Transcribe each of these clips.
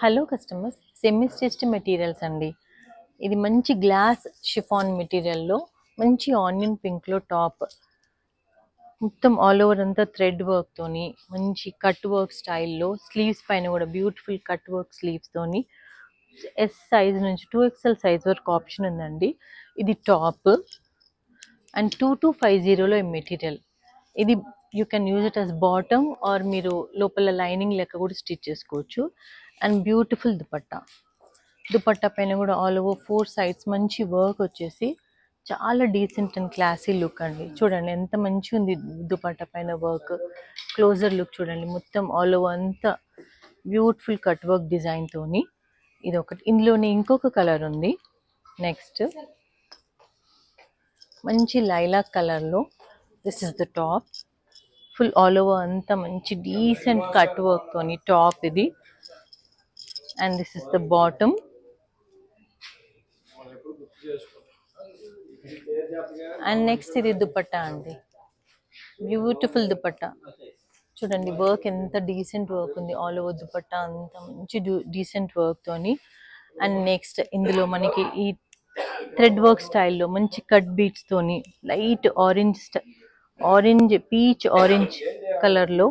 Hello customers, semi stitched materials అండి. ఇది మంచి గ్లాస్ షిఫాన్ మెటీరియల్లో మంచి ఆనియన్ పింక్లో టాప్ మొత్తం ఆల్ ఓవర్ అంతా థ్రెడ్ వర్క్తోని మంచి కట్ వర్క్ స్టైల్లో స్లీవ్స్ పైన కూడా బ్యూటిఫుల్ కట్ వర్క్ స్లీవ్స్తోని ఎస్ సైజ్ నుంచి 2XL సైజ్ వరకు ఆప్షన్ ఉందండి. ఇది టాప్ అండ్ 2250లో ఈ మెటీరియల్. ఇది you can use it as bottom or మీరు లోపల లైనింగ్ లెక్క కూడా స్టిచ్ చేసుకోవచ్చు. అండ్ బ్యూటిఫుల్ దుపట్టా పైన కూడా ఆల్ ఓవర్ 4 సైడ్స్ మంచి వర్క్ వచ్చేసి చాలా డీసెంట్ అండ్ క్లాసీ లుక్ అండి. చూడండి ఎంత మంచిగా ఉంది దుపట్టా పైన వర్క్. క్లోజర్ లుక్ చూడండి, మొత్తం ఆల్ ఓవర్ అంతా బ్యూటిఫుల్ కట్ వర్క్ డిజైన్తోని. ఇది ఒకటి. ఇందులోనే ఇంకొక కలర్ ఉంది. నెక్స్ట్ మంచి లైలాక్ కలర్లో this is the top. Full all over అంతా మంచి డీసెంట్ కట్ వర్క్తోని టాప్ ఇది. And this is the bottom. And next ఇది దుపట్టా అండి. బ్యూటిఫుల్ దుపట్టా చూడండి, వర్క్ ఎంత డీసెంట్ వర్క్ ఉంది. ఆల్ ఓవర్ దుపట్టా అంతా మంచి డీసెంట్ వర్క్తోని. అండ్ నెక్స్ట్ ఇందులో మనకి ఈ థ్రెడ్ వర్క్ స్టైల్లో మంచి కట్ బీట్స్తోని లైట్ ఆరెంజ్ పీచ్ ఆరెంజ్ కలర్లో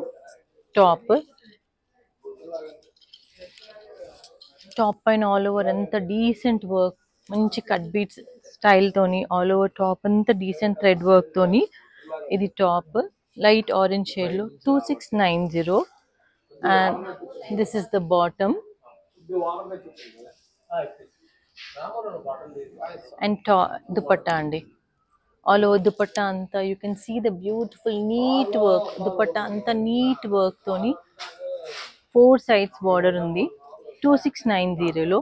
టాప్ పైన ఆల్ ఓవర్ అంతా డీసెంట్ వర్క్, మంచి కట్ బీట్స్ స్టైల్తోని ఆల్ ఓవర్ టాప్ అంతా డీసెంట్ థ్రెడ్ వర్క్తోని. ఇది టాప్ లైట్ ఆరెంజ్ షేడ్లో 2690. And this is the bottom and dupatta అండి. ఆల్ ఓవర్ దుపట్టా అంతా you can see the beautiful neat work. Dupatta అంతా నీట్ వర్క్తోని 4 సైడ్స్ బార్డర్ ఉంది 2690లో.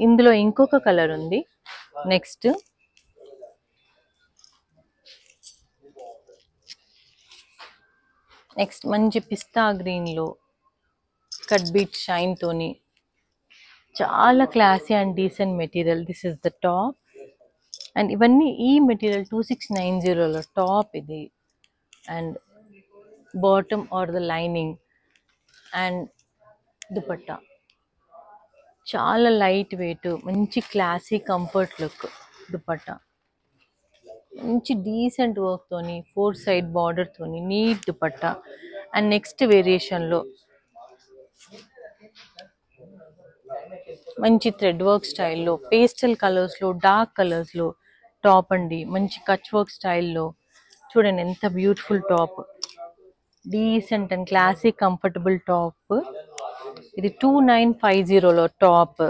ఇందులో ఇంకొక కలర్ ఉంది. నెక్స్ట్ మంచి పిస్తా గ్రీన్లో కట్ బీట్ షైన్తోని చాలా classy and decent material. This is the top. And ఇవన్నీ ఈ మెటీరియల్ 2690లో టాప్ ఇది. And bottom or the lining and dupatta చాలా లైట్ వెయిట్, మంచి క్లాసీ కంఫర్ట్ లుక్. దుపట్టా మంచి డీసెంట్ వర్క్తోని 4 సైడ్ బార్డర్తోని నీట్ దుపట్టా. అండ్ నెక్స్ట్ వేరియేషన్లో మంచి థ్రెడ్ వర్క్ స్టైల్లో పేస్టల్ కలర్స్లో డార్క్ కలర్స్లో టాప్ అండి. మంచి కచ్ వర్క్ స్టైల్లో చూడండి ఎంత beautiful top. Decent and classy comfortable top. ఇది 2950లో టాప్.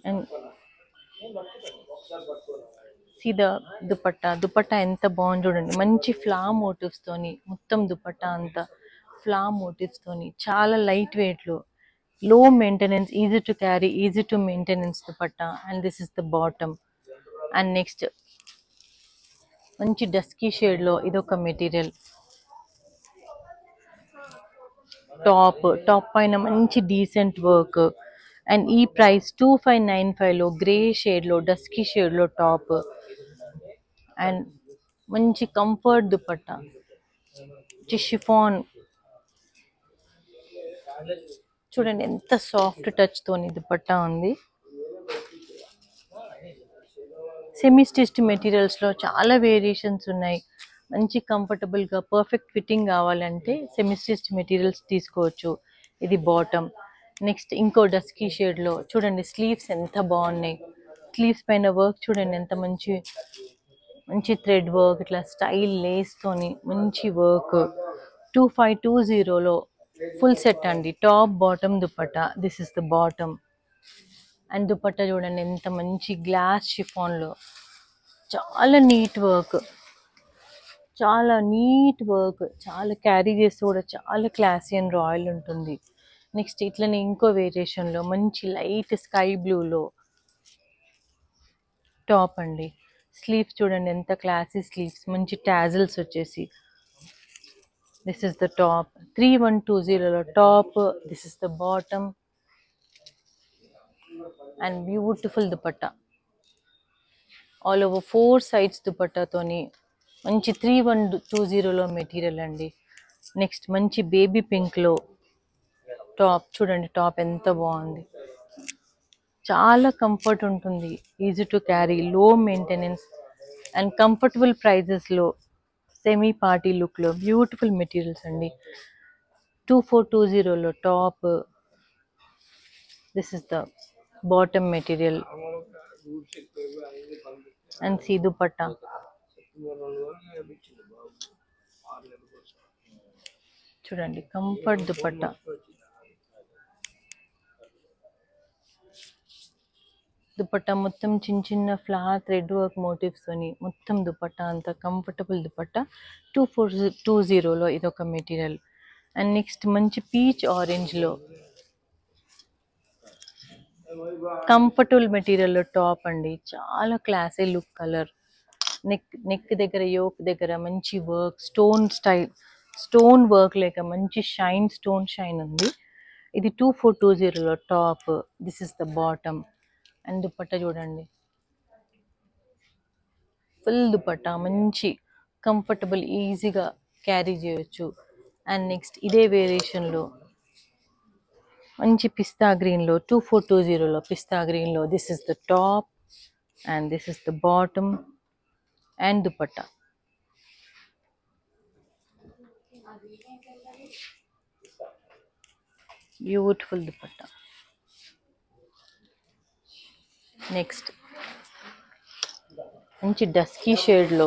అండ్ సీదా దుపట్టా ఎంత బాగుంది చూడండి. మంచి ఫ్లవర్ మోటివ్స్తోని మొత్తం దుపట్టా అంతా ఫ్లవర్ మోటివ్స్తోని చాలా లైట్ వెయిట్లో లో maintenance, easy to carry, easy to maintenance dupatta. And this is the bottom. And next మంచి డస్కీ షేడ్లో ఇదొక మెటీరియల్. టాప్ పైన మంచి డీసెంట్ వర్క్. అండ్ ఈ ప్రైస్ 2595లో గ్రే షేడ్లో డస్కీ షేడ్లో టాప్. అండ్ మంచి కంఫర్ట్ దుపట్టా, షిఫాన్ చూడండి ఎంత సాఫ్ట్ టచ్తోని దుపట్టా ఉంది. సెమీ స్టిచ్డ్ మెటీరియల్స్లో చాలా వేరియేషన్స్ ఉన్నాయి. మంచి కంఫర్టబుల్గా పర్ఫెక్ట్ ఫిట్టింగ్ కావాలంటే సెమీ స్టిచ్డ్ మెటీరియల్స్ తీసుకోవచ్చు. ఇది బాటమ్. నెక్స్ట్ ఇంకో డస్కీ షేడ్లో చూడండి స్లీవ్స్ ఎంత బాగున్నాయి. స్లీవ్స్ పైన వర్క్ చూడండి ఎంత మంచి థ్రెడ్ వర్క్, ఇట్లా స్టైల్ లేస్తోని మంచి వర్క్. 2520లో ఫుల్ సెట్ అండి. Top bottom dupatta. This is the bottom. And dupatta చూడండి ఎంత మంచి గ్లాస్ షిఫాన్లో చాలా నీట్ వర్క్, చాలా క్యారీ చేస్తే కూడా చాలా క్లాసీ అండ్ రాయల్ ఉంటుంది. నెక్స్ట్ ఇట్లనే ఇంకో వేరియేషన్లో మంచి లైట్ స్కై బ్లూలో టాప్ అండి. స్లీవ్స్ చూడండి ఎంత క్లాసీ స్లీవ్స్, మంచి టాజిల్స్ వచ్చేసి. దిస్ ఇస్ ద టాప్ 3120లో top. This is the bottom. And beautiful dupatta all over 4 sides దుపట్టాతోని మంచి 3120లో మెటీరియల్ అండి. నెక్స్ట్ మంచి బేబీ పింక్ లో టాప్ చూడండి, టాప్ ఎంత బాగుంది. చాలా కంఫర్ట్ ఉంటుంది, easy to carry, low maintenance and comfortable prices లో సెమీ పార్టీ లుక్ లో బ్యూటిఫుల్ మెటీరియల్స్ అండి. 2420 లో top. This is the bottom material and see dupatta. చూడండి కంఫర్ట్ దుపట్టా. దుపట్టా మొత్తం చిన్న చిన్న ఫ్లవర్ థ్రెడ్ వర్క్ మోటివ్స్ తోని మొత్తం దుపట్టా అంతా కంఫర్టబుల్ దుపట్టా. 2420లో ఇదొక మెటీరియల్. అండ్ నెక్స్ట్ మంచి పీచ్ ఆరెంజ్ లో కంఫర్టబుల్ మెటీరియల్ లో టాప్ అండి. చాలా క్లాసీ లుక్ కలర్. నెక్ దగ్గర యోక్ దగ్గర మంచి వర్క్, స్టోన్ వర్క్ లేక మంచి స్టోన్ షైన్ ఉంది. ఇది 2420లో top. This is the bottom. And dupatta చూడండి, ఫుల్ దుపట్టా మంచి కంఫర్టబుల్, ఈజీగా క్యారీ చేయొచ్చు. అండ్ నెక్స్ట్ ఇదే వేరియేషన్లో మంచి పిస్తా గ్రీన్లో 2420లో పిస్తా గ్రీన్లో this is the top and this is the bottom and dupatta. Beautiful dupatta. Next మంచి డస్కీ షేడ్లో,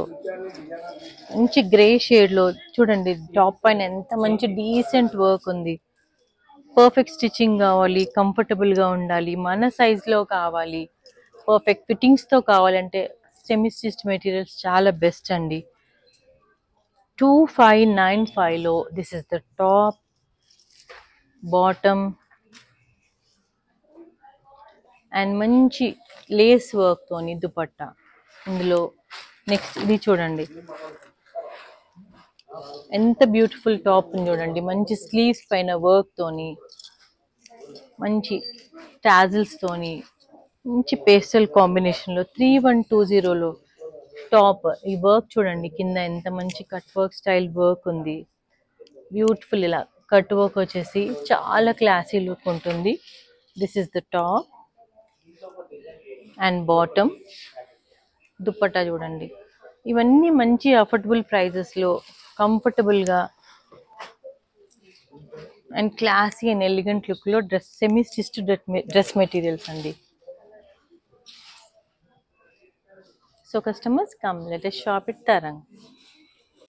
మంచి గ్రే షేడ్లో చూడండి, టాప్ పైన ఎంత మంచి డీసెంట్ వర్క్ ఉంది. పర్ఫెక్ట్ స్టిచ్చింగ్ కావాలి, కంఫర్టబుల్గా ఉండాలి, మన సైజ్లో కావాలి, పర్ఫెక్ట్ ఫిట్టింగ్స్తో కావాలంటే సెమీ స్టిచ్డ్ మెటీరియల్స్ చాలా బెస్ట్ అండి. 2595లో this is the top, bottom and మంచి లేస్ వర్క్ తోని దుపట్టా ఇందులో. నెక్స్ట్ ఇది చూడండి, ఎంత బ్యూటిఫుల్ టాప్ ఉంది చూడండి. మంచి స్లీవ్స్ పైన వర్క్ తోని, మంచి టాజిల్స్ తోని, మంచి పేస్టల్ కాంబినేషన్లో 3120లో టాప్. ఈ వర్క్ చూడండి, కింద ఎంత మంచి కట్ వర్క్ స్టైల్ వర్క్ ఉంది. బ్యూటిఫుల్ ఇలా కట్ వర్క్ వచ్చేసి చాలా క్లాసీ లుక్ ఉంటుంది. This is the top and bottom. Dupatta చూడండి. ఇవన్నీ మంచి అఫోర్డబుల్ ప్రైజెస్లో కంఫర్టబుల్గా అండ్ క్లాసీ అండ్ ఎలిగెంట్ లుక్లో సెమీ స్టిచ్డ్ డ్రెస్ మెటీరియల్స్ అండి. So customers, come, let us shop at Tarang.